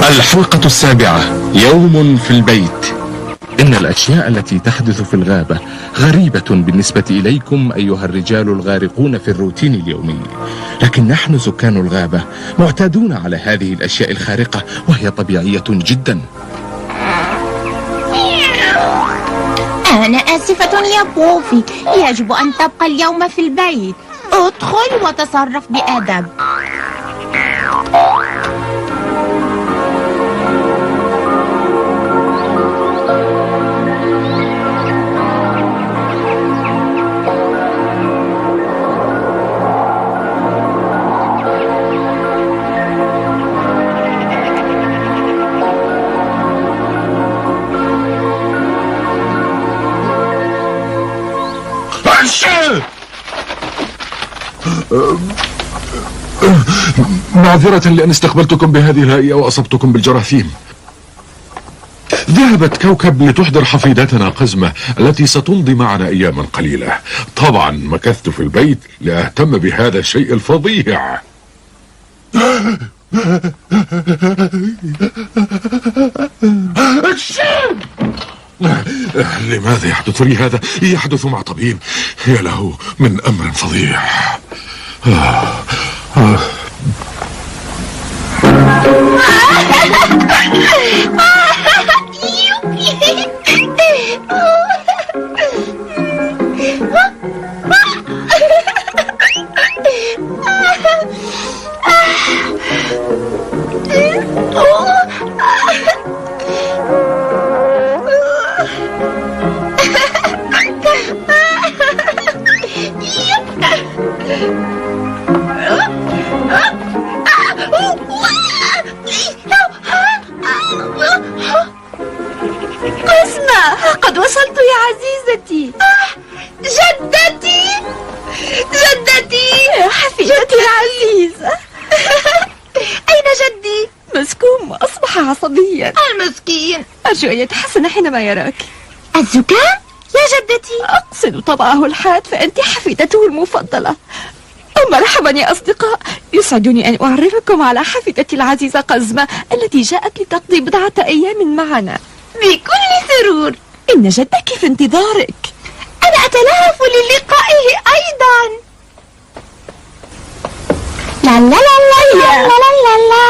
الحلقة السابعة، يوم في البيت. إن الأشياء التي تحدث في الغابة غريبة بالنسبة إليكم أيها الرجال الغارقون في الروتين اليومي، لكن نحن سكان الغابة معتادون على هذه الأشياء الخارقة، وهي طبيعية جدا. أنا آسفة يا بوفي، يجب أن تبقى اليوم في البيت. ادخل وتصرف بأدب. معذرة لأن استقبلتكم بهذه الهيئة وأصبتكم بالجراثيم. ذهبت كوكب لتحضر حفيدتنا قزمة التي ستمضي معنا أياما قليلة. طبعا مكثت في البيت لأهتم بهذا الشيء الفظيع. لماذا يحدث لي هذا؟ يحدث مع طبيب. يا له من أمر فظيع. قد وصلت يا عزيزتي. جدتي يا حفيدتي العزيزة. أين جدي؟ مسكوم وأصبح عصبيا. المسكين. أرجو أن يتحسن حينما يراك. الزكام يا جدتي؟ أقصد طبعه الحاد، فأنت حفيدته المفضلة. مرحبا يا أصدقاء، يسعدني أن أعرفكم على حفيدتي العزيزة قزمة التي جاءت لتقضي بضعة أيام معنا. بكل سرور. إن جدك في انتظارك. أنا أتلهف للقائه أيضا. لا لا لا لا لا لا لا لا.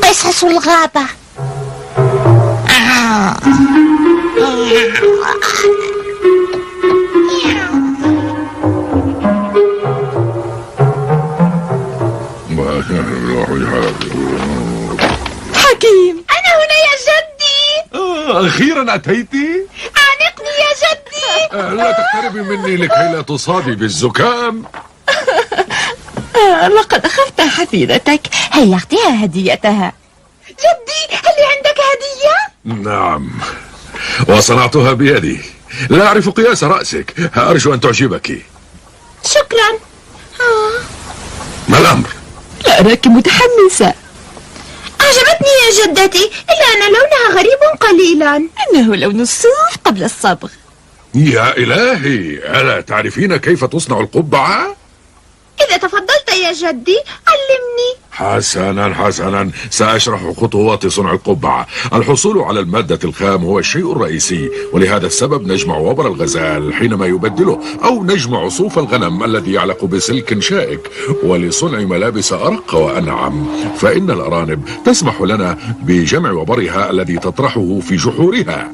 قصص الغابة. حكيم، أنا هنا يا جدي. أخيرا أتيتي. أعانقني يا جدي. لا تقتربي مني لكي لا تصابي بالزكام. لقد أخذت حفيدتك، هيا أعطيها هديتها. جدي، هل عندك هدية؟ نعم، وصنعتها بيدي. لا أعرف قياس رأسك، أرجو أن تعجبك. شكرا. ما الأمر؟ لا أراك متحمسة. أعجبتني يا جدتي، إلا أن لونها غريب قليلا. إنه لون الصوف قبل الصبغ. يا إلهي، ألا تعرفين كيف تصنع القبعة؟ إذا تفضلت يا جدي علمني. حسنا، سأشرح خطوات صنع القبعة. الحصول على المادة الخام هو الشيء الرئيسي، ولهذا السبب نجمع وبر الغزال حينما يبدله، أو نجمع صوف الغنم الذي يعلق بسلك شائك، ولصنع ملابس أرق وأنعم فإن الأرانب تسمح لنا بجمع وبرها الذي تطرحه في جحورها.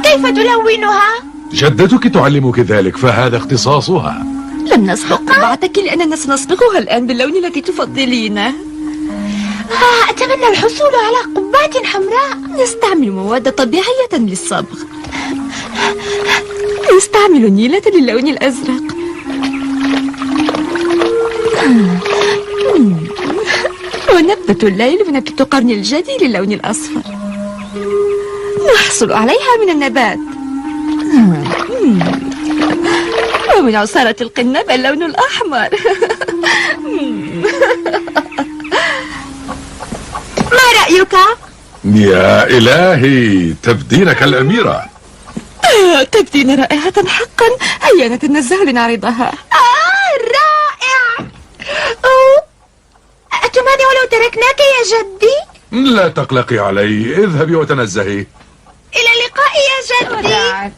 كيف تلونها؟ جدتك تعلمك ذلك، فهذا اختصاصها. لم نصبغ قبعتك لأننا سنصبغها الآن باللون الذي تفضلينه. أتمنى الحصول على قبعة حمراء. نستعمل مواد طبيعية للصبغ. نستعمل النيلة للون الأزرق. ونبتة الليل ونبتة قرن الجدي للون الأصفر. نحصل عليها من النبات. ومن عصارة القنب اللون الأحمر. ما رأيك؟ يا إلهي، تبدين كالأميرة. تبدين رائعة حقا. هيا نتنزه لنعرضها. رائع. أتمنى ولو تركناك يا جدي؟ لا تقلقي علي، اذهبي وتنزهي. إلى اللقاء يا جدي.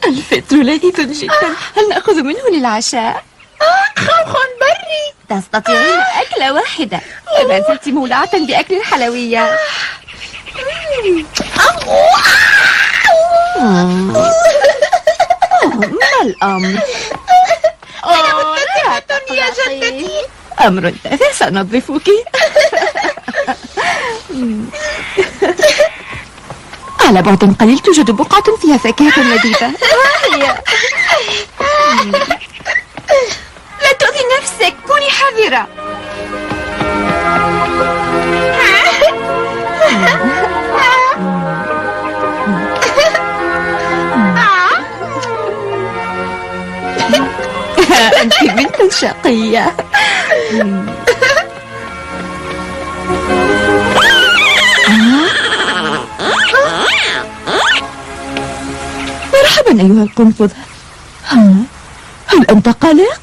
الفطر لذيذ جدا. هل نأخذ منه للعشاء؟ خوخ بري. تستطيعين أكلة واحدة. ما زلت مولعة بأكل الحلويات. ما الأمر؟ أنا متسمة يا جدتي. أمر تافه، سأنظفك. على بعد قليل توجد بقعة فيها فاكهة لذيذة. لا تؤذي نفسك، كوني حذرة. أنت بنت شقية. مرحبا أيها القنفذ. هل أنت قلق؟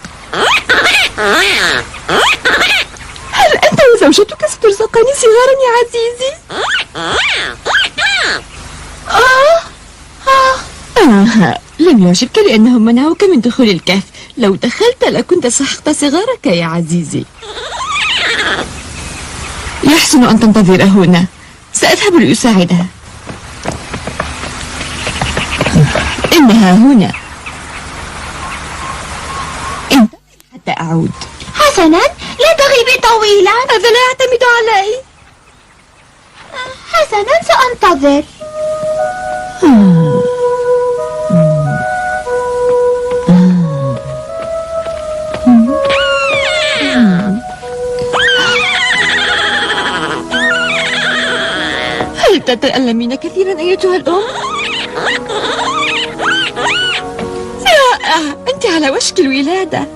هل أنت وزوجتك سترزقان صغارا يا عزيزي؟ لم يعجبك لأنهم منعوك من دخول الكهف. لو دخلت لكنت سحقت صغارك يا عزيزي. يحسن أن تنتظر هنا، سأذهب لأساعدها. إنها هنا. انتظري حتى أعود. حسنا، لا تغيبي طويلا. هذا لا يعتمد علي. حسنا، سأنتظر. هل تتألمين كثيرا أيتها الأم؟ أنت على وشك الولادة.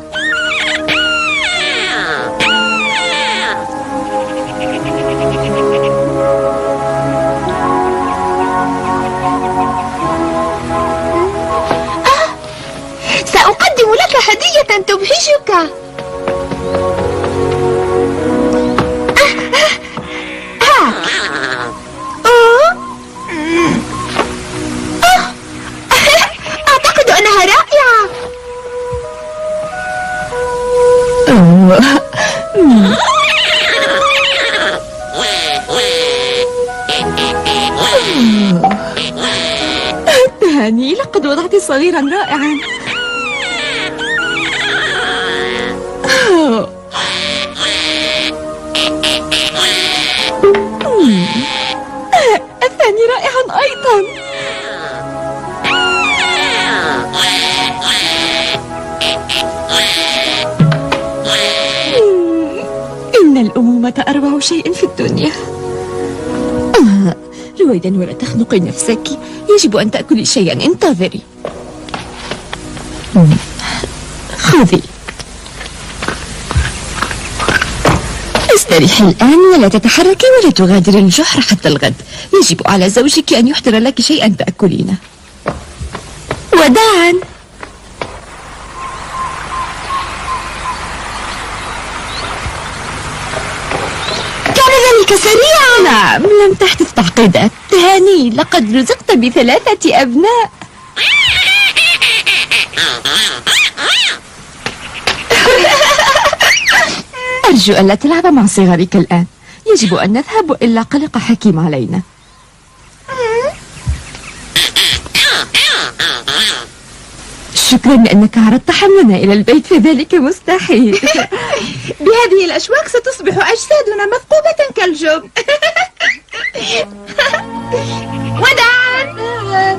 سأقدم لك هدية تبهجك. أعتقد أنها رائعة. تهاني، لقد وضعت صغيرا رائعا. الثاني رائع أيضا. إن الأمومة أروع شيء في الدنيا. رويدا ولا تخنقي نفسك، يجب أن تأكلي شيئا. انتظري. خذي. استريحي الآن ولا تتحركي ولا تغادري الجحر حتى الغد. يجب على زوجك أن يحضر لك شيئا تأكلينه. وداعا. ذلك سريعا. نعم، لم تحدث تعقيدات. تهاني، لقد رزقت ب3 أبناء. أرجو ألا تلعب مع صغارك الآن. يجب أن نذهب وإلا قلق حكيم علينا. شكرا لأنك عرضت حملنا إلى البيت، فذلك مستحيل. بهذه الأشواك ستصبح أجسادنا مثقوبة كالجبن. وداعا،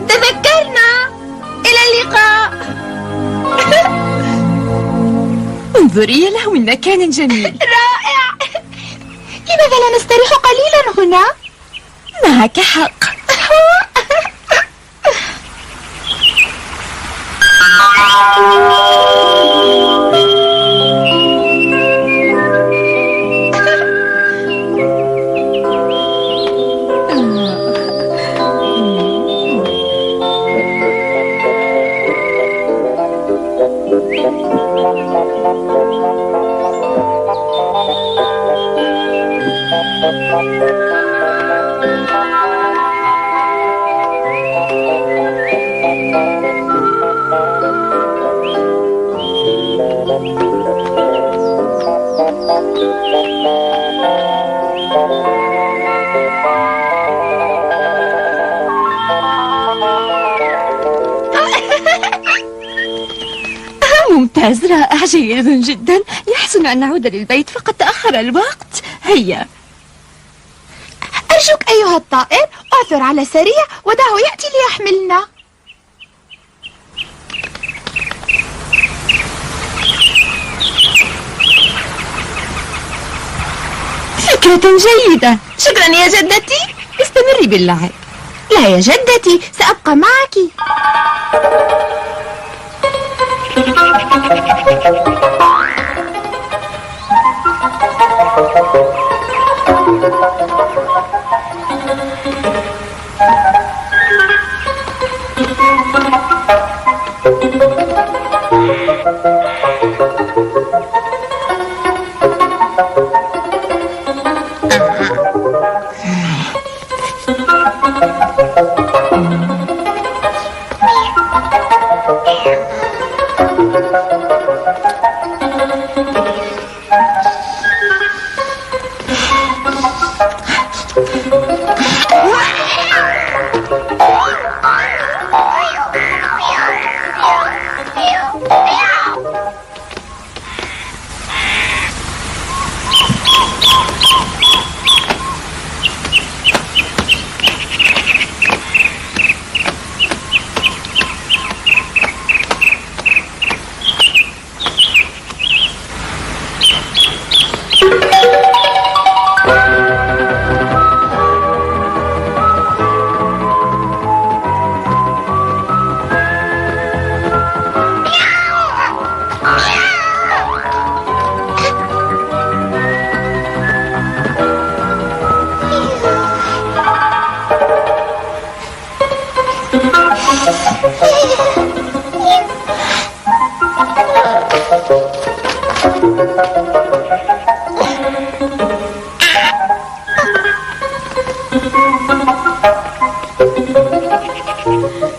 تذكرنا، إلى اللقاء. انظري له من مكان جميل. رائع. لماذا لا نستريح قليلا هنا؟ معك حق. ممتاز، رائع، جيد جدا. يحسن أن نعود للبيت، فقد تأخر الوقت. هيا. أرجوك أيها الطائر، أعثر على سريع ودعه يأتي ليحملنا. فكرة جيدة. شكرا يا جدتي. استمري باللعب. لا يا جدتي، سأبقى معك.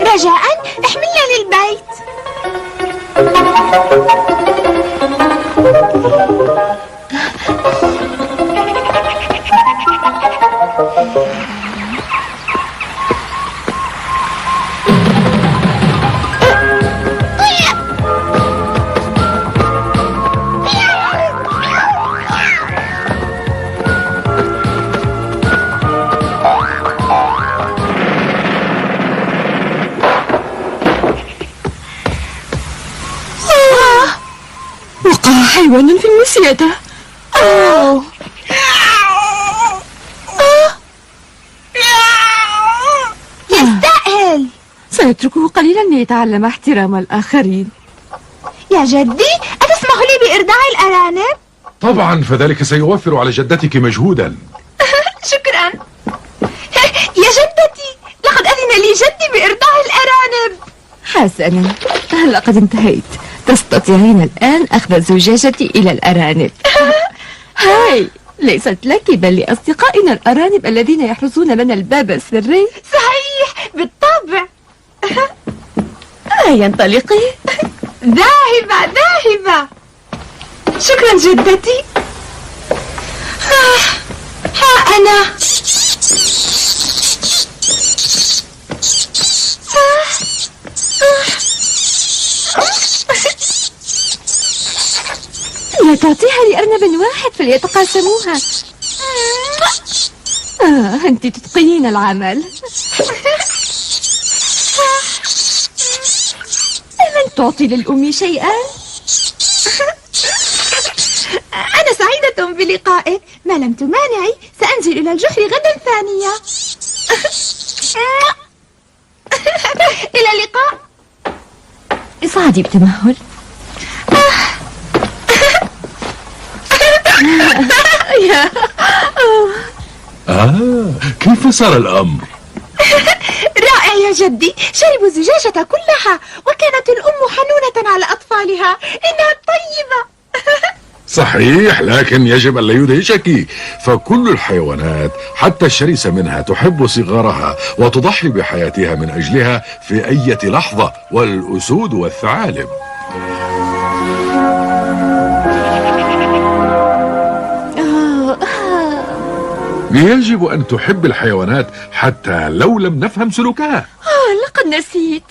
رجاء احملنا للبيت. حيوان في المسيدة. يستاهل. سنتركه قليلا ليتعلم احترام الآخرين. يا جدي، أتسمح لي بإرضاع الأرانب؟ طبعا، فذلك سيوفر على جدتك مجهودا. شكرا. يا جدتي، لقد أذن لي جدي بإرضاع الأرانب. حسنا، لقد انتهيت. تستطيعين الآن أخذ زجاجتي إلى الأرانب. هاي، ليست لك بل لأصدقائنا الأرانب الذين يحرسون لنا الباب السري. صحيح بالطبع. هيا انطلقي. ذاهبة ذاهبة. شكرا جدتي. ها أنا. لا تعطيها لأرنب واحد فليتقاسموها. أنت تتقنين العمل. ألن تعطي للأم شيئا؟ أنا سعيدة بلقائك. ما لم تمانعي سأنزل إلى الجحر غدا ثانية. إلى اللقاء. اصعدي بتمهل. كيف صار الأمر؟ رائع يا جدي. شربوا الزجاجة كلها وكانت الأم حنونة على أطفالها. إنها طيبة. صحيح، لكن يجب أن لا يدهشك، فكل الحيوانات حتى الشرسة منها تحب صغارها وتضحي بحياتها من أجلها في أي لحظة، والأسود والثعالب. يجب أن تحب الحيوانات حتى لو لم نفهم سلوكها. لقد نسيت.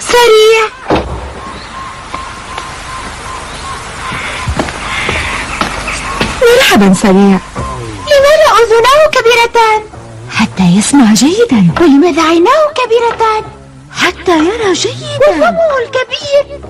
سريع. مرحبا سريع. لماذا أذناه كبيرتان؟ حتى يسمع جيدا. ولماذا عيناه كبيرتان؟ حتى يرى جيدا. وفمه الكبير.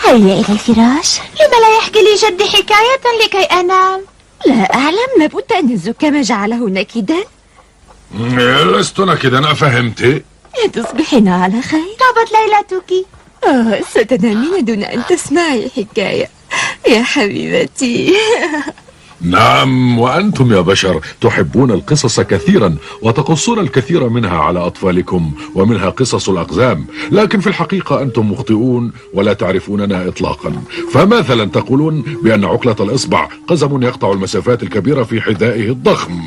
هيا إلى الفراش. لما لا يحكي لي جدي حكاية لكي أنام؟ لا أعلم، لابد أن الزكام جعله نكدا. لست نكدا، أفهمت؟ تصبحين على خير. طابت ليلتك. ستنامين دون أن تسمعي حكاية يا حبيبتي. نعم، وأنتم يا بشر تحبون القصص كثيرا وتقصون الكثير منها على أطفالكم، ومنها قصص الأقزام، لكن في الحقيقة أنتم مخطئون ولا تعرفوننا إطلاقا. فمثلا تقولون بأن عقلة الإصبع قزم يقطع المسافات الكبيرة في حذائه الضخم.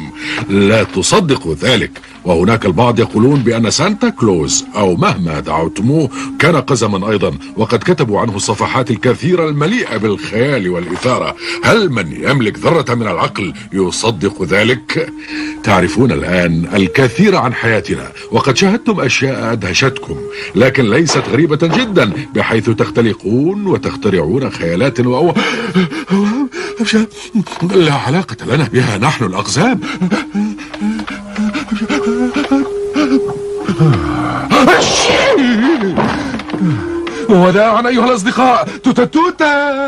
لا تصدقوا ذلك. وهناك البعض يقولون بأن سانتا كلوز أو مهما دعوتموه كان قزما أيضا، وقد كتبوا عنه الصفحات الكثيرة المليئة بالخيال والإثارة. هل من يملك ذرة من العقل يصدق ذلك؟ تعرفون الآن الكثير عن حياتنا، وقد شاهدتم أشياء أدهشتكم، لكن ليست غريبة جدا، بحيث تختلقون وتخترعون خيالات لا علاقة لنا بها نحن الأقزام. وداعا أيها الأصدقاء. توتا.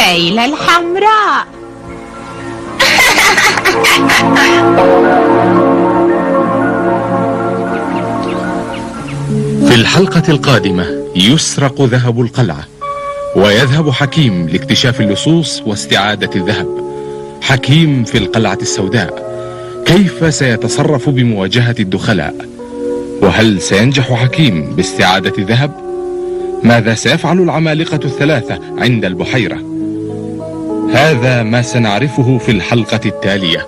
ليلى الحمراء. في الحلقة القادمة يسرق ذهب القلعة، ويذهب حكيم لاكتشاف اللصوص واستعادة الذهب. حكيم في القلعة السوداء، كيف سيتصرف بمواجهة الدخلاء؟ وهل سينجح حكيم باستعادة الذهب؟ ماذا سيفعل العمالقة الثلاثة عند البحيرة؟ هذا ما سنعرفه في الحلقة التالية.